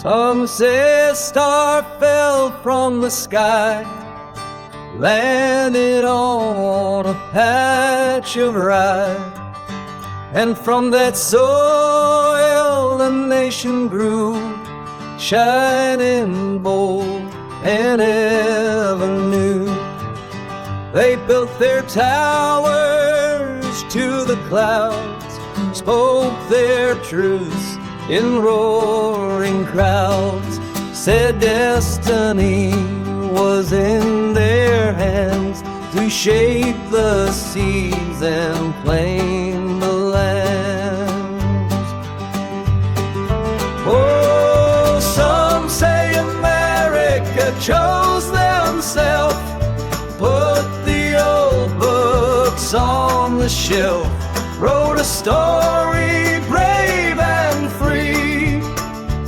Some say a star fell from the sky, landed on a patch of rye, and from that soil a nation grew, shining bold and ever new. They built their towers to the clouds, spoke their truths in roaring crowds, said destiny was in their hands to shape the seas and claim the lands. Oh, some say America chose themselves, put the old books on the shelf, wrote a story brave and free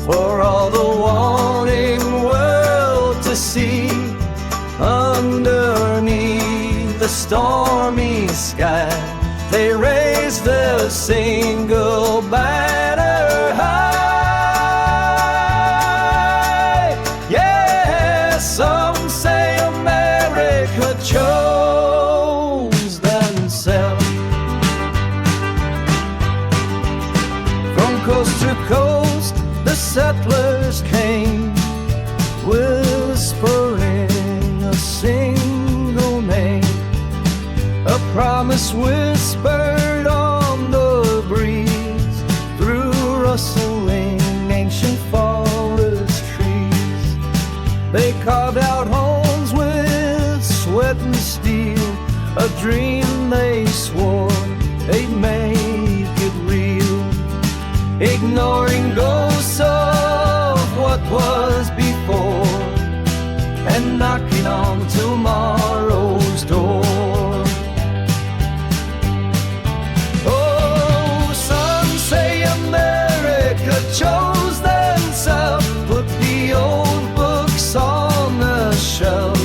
for all the wanting world to see. Underneath the stormy sky, they raised a single banner high. Yeah, some say America chose themselves. From coast to coast, the settlers came, whispering a single name, a promise whispered on the breeze, through rustling ancient forest trees. They carved out homes with sweat and steel, a dream they swore they'd make it real, ignoring ghosts of what was before and knocking on tomorrow's door. Oh, some say America chose themselves, put the old books on the shelf,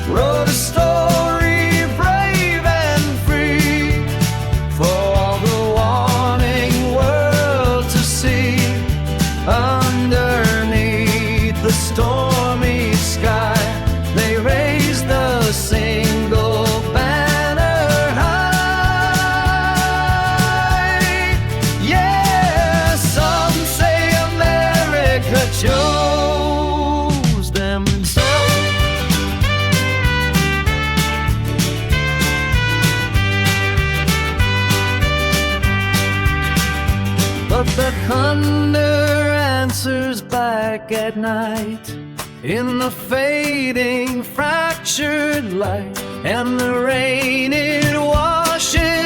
wrote a story brave and free for all the wanting world to see. Underneath the stormy sky, they raised the single banner high. Yeah, some say America chose themselves. But the thunder answers back at night, in the fading fractured light, and the rain it washes